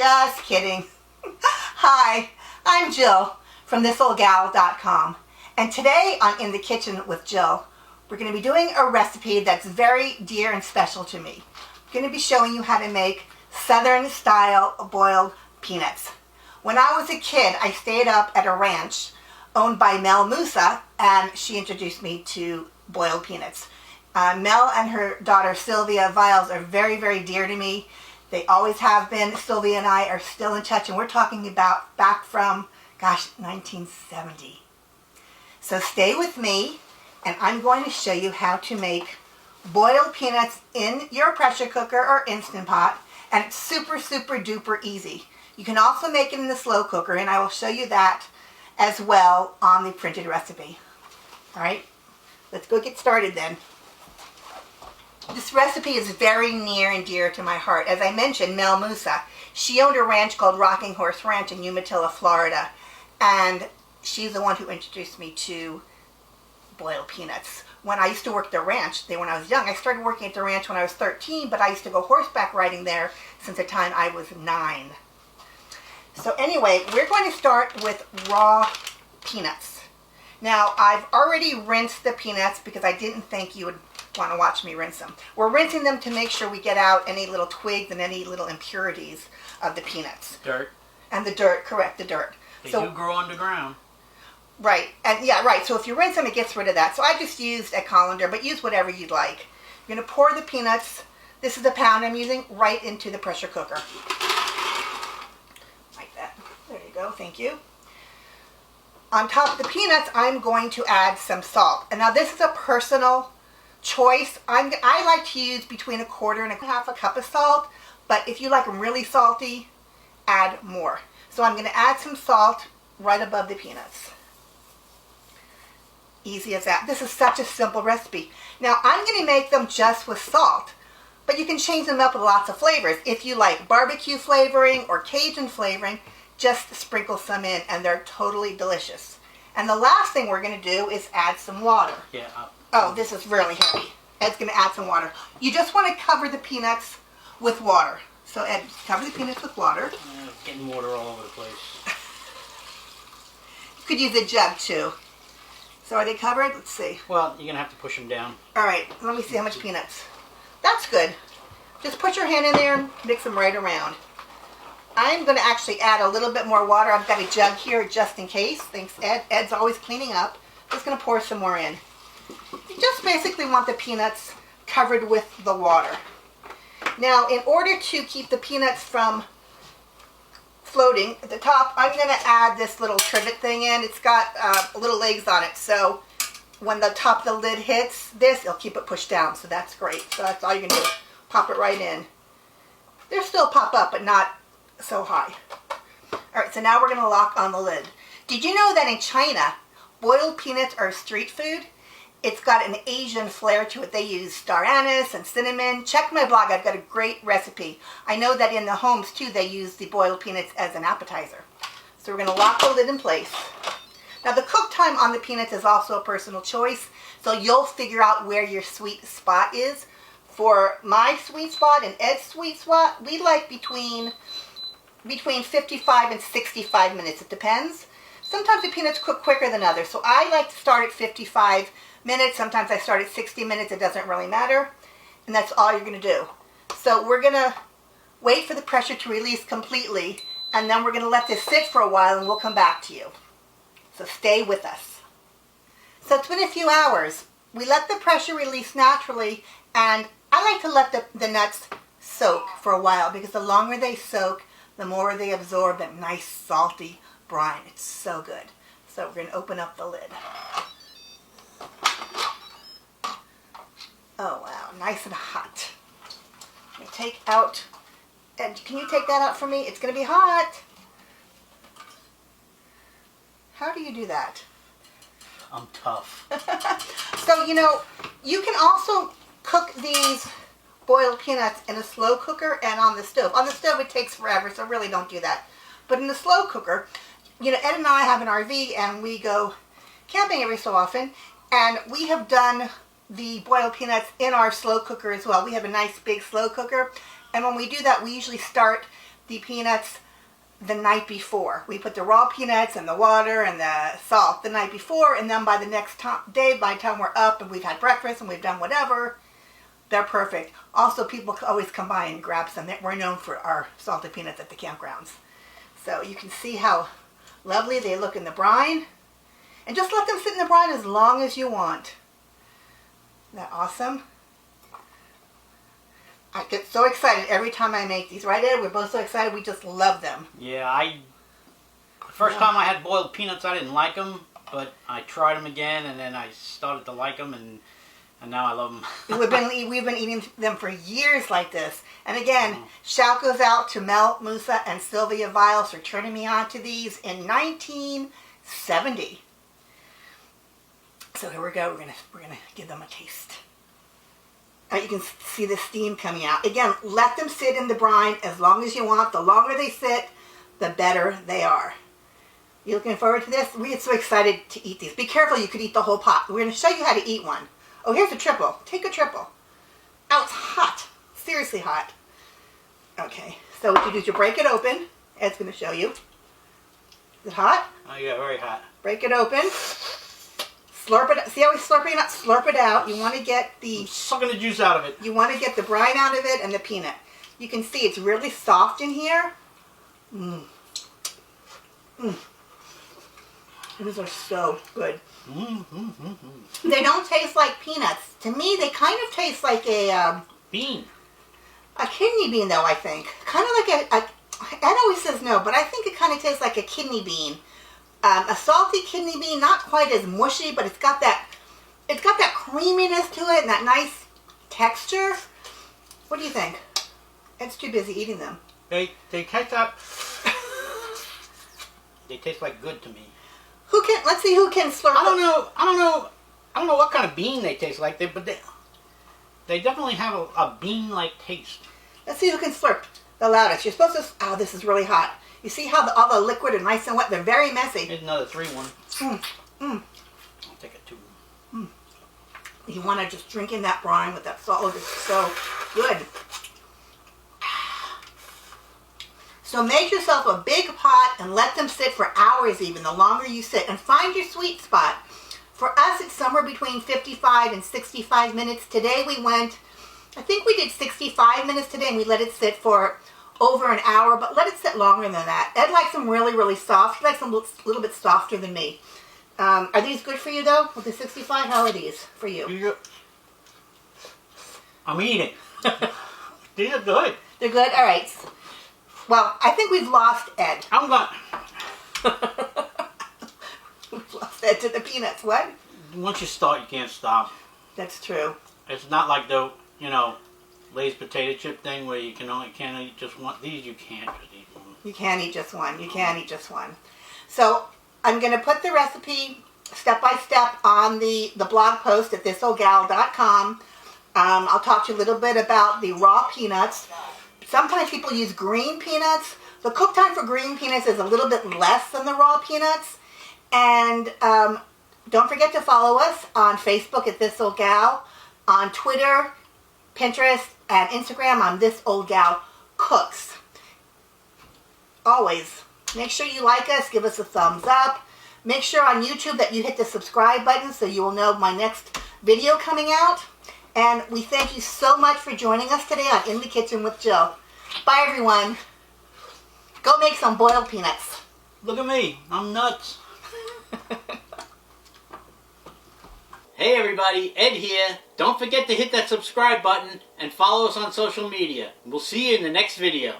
Just kidding. Hi, I'm Jill from thisoldgal.com, and today on In the Kitchen with Jill, we're going to be doing a recipe that's very dear and special to me. I'm going to be showing you how to make Southern style boiled peanuts. When I was a kid, I stayed up at a ranch owned by Mel Musa, and she introduced me to boiled peanuts. Mel and her daughter Sylvia Viles are very, very dear to me. They always have been. Sylvia and I are still in touch, and we're talking about back from, 1970. So stay with me, and I'm going to show you how to make boiled peanuts in your pressure cooker or Instant Pot, and it's super, super duper easy. You can also make it in the slow cooker, and I will show you that as well on the printed recipe. All right, let's go get started then. This recipe is very near and dear to my heart. As I mentioned, Mel Musa, she owned a ranch called Rocking Horse Ranch in Umatilla, Florida, and she's the one who introduced me to boiled peanuts. When I used to work at the ranch, when I was young, I started working at the ranch when I was 13, but I used to go horseback riding there since the time I was 9. So anyway, we're going to start with raw peanuts. Now, I've already rinsed the peanuts because I didn't think you would want to watch me rinse them. We're rinsing them to make sure we get out any little twigs and any little impurities of the peanuts. Dirt. And the dirt, correct, the dirt. They do grow underground. Right, and yeah, right, so if you rinse them, it gets rid of that. So I just used a colander, but use whatever you'd like. You're going to pour the peanuts, this is a pound I'm using, right into the pressure cooker. Like that. There you go, thank you. On top of the peanuts, I'm going to add some salt. And now this is a personal choice. I like to use between 1/4 and 1/2 cup of salt, but if you like them really salty, add more. So I'm going to add some salt right above the peanuts. Easy as that. This is such a simple recipe. Now I'm going to make them just with salt, but you can change them up with lots of flavors. If you like barbecue flavoring or Cajun flavoring, just sprinkle some in and they're totally delicious. And the last thing we're going to do is add some water. Yeah. Oh, this is really heavy. Ed's going to add some water. You just want to cover the peanuts with water. So Ed, cover the peanuts with water. Getting water all over the place. You could use a jug too. So are they covered? Let's see. Well, you're going to have to push them down. All right, let me see how much peanuts. That's good. Just put your hand in there and mix them right around. I'm going to actually add a little bit more water. I've got a jug here just in case. Thanks, Ed. Ed's always cleaning up. Just going to pour some more in. You just basically want the peanuts covered with the water. Now, in order to keep the peanuts from floating at the top, I'm going to add this little trivet thing in. It's got little legs on it, so when the top of the lid hits this, it'll keep it pushed down, so that's great. So that's all you can do. Pop it right in. They'll still pop up, but not so high. Alright, so now we're going to lock on the lid. Did you know that in China, boiled peanuts are street food? It's got an Asian flair to it. They use star anise and cinnamon. Check my blog. I've got a great recipe. I know that in the homes, too, they use the boiled peanuts as an appetizer. So we're going to lock the lid in place. Now, the cook time on the peanuts is also a personal choice, so you'll figure out where your sweet spot is. For my sweet spot and Ed's sweet spot, we like between 55 and 65 minutes. It depends. Sometimes the peanuts cook quicker than others, so I like to start at 55 minutes. Sometimes I start at 60 minutes. It doesn't really matter. And that's all you're going to do. So we're going to wait for the pressure to release completely, and then we're going to let this sit for a while, and we'll come back to you. So stay with us. So it's been a few hours. We let the pressure release naturally, and I like to let the nuts soak for a while, because the longer they soak, the more they absorb that nice salty brine. It's so good. So we're going to open up the lid. Oh wow, nice and hot. Let me take out, and can you take that out for me? It's going to be hot. How do you do that? I'm tough. So, you know, you can also cook these boiled peanuts in a slow cooker and on the stove. On the stove it takes forever, so really don't do that. But in the slow cooker, you know, Ed and I have an RV and we go camping every so often, and we have done the boiled peanuts in our slow cooker as well. We have a nice big slow cooker, and when we do that, we usually start the peanuts the night before. We put the raw peanuts and the water and the salt the night before, and then by the next day, by the time we're up and we've had breakfast and we've done whatever, they're perfect. Also, people always come by and grab some. We're known for our salted peanuts at the campgrounds. So you can see how lovely they look in the brine. And just let them sit in the brine as long as you want. Isn't that awesome? I get so excited every time I make these. Right, Ed? We're both so excited. We just love them. Yeah, the first time I had boiled peanuts, I didn't like them, but I tried them again, and then I started to like them, and now I love them. We've been eating them for years like this. And again, shout goes out to Mel, Musa, and Sylvia Viles for turning me on to these in 1970. So here we go. We're gonna give them a taste. You can see the steam coming out. Again, let them sit in the brine as long as you want. The longer they sit, the better they are. You looking forward to this? We get so excited to eat these. Be careful, you could eat the whole pot. We're going to show you how to eat one. Oh, here's a triple. Take a triple. Oh, it's hot. Seriously hot. Okay, so what you do is you break it open. Ed's going to show you. Is it hot? Oh yeah, very hot. Break it open. Slurp it. See how he's slurping it out? Slurp it out. You want to get I'm sucking the juice out of it. You want to get the brine out of it and the peanut. You can see it's really soft in here. Mmm. Mmm. These are so good. They don't taste like peanuts. To me, they kind of taste like a bean. A kidney bean, though. I think kind of like a. Ed always says no, but I think it kind of tastes like a kidney bean. A salty kidney bean, not quite as mushy, but it's got that creaminess to it and that nice texture. What do you think? Ed's too busy eating them. They taste up. They taste like good to me. Let's see who can slurp. I don't know what kind of bean they taste like, but they definitely have a bean-like taste. Let's see who can slurp the loudest. You're supposed to. Oh, this is really hot. You see how all the liquid are nice and wet? They're very messy. Here's another 3-1. I'll take a 2. You want to just drink in that brine with that salt. It's so good. So make yourself a big pot and let them sit for hours even, the longer you sit. And find your sweet spot. For us, it's somewhere between 55 and 65 minutes. Today I think we did 65 minutes today, and we let it sit for over an hour, but let it sit longer than that. Ed likes them really, really soft. He likes them a little bit softer than me. Are these good for you, though, with the 65? How are these for you? I'm eating. These are good. They're good? All right. Well, I think we've lost Ed. I'm gone. We've lost Ed to the peanuts. What? Once you start, you can't stop. That's true. It's not like the, Lay's potato chip thing where you can't eat just one. These you can't just eat one. You can't eat just one. You can't eat just one. So I'm going to put the recipe step by step on the blog post at thisoldgal.com. I'll talk to you a little bit about the raw peanuts. Sometimes people use green peanuts. The cook time for green peanuts is a little bit less than the raw peanuts. And don't forget to follow us on Facebook at This Old Gal, on Twitter, Pinterest, and Instagram on This Old Gal Cooks. Always, make sure you like us, give us a thumbs up. Make sure on YouTube that you hit the subscribe button so you will know my next video coming out. And we thank you so much for joining us today on In the Kitchen with Jill. Bye, everyone. Go make some boiled peanuts. Look at me. I'm nuts. Hey everybody, Ed here. Don't forget to hit that subscribe button and follow us on social media. We'll see you in the next video.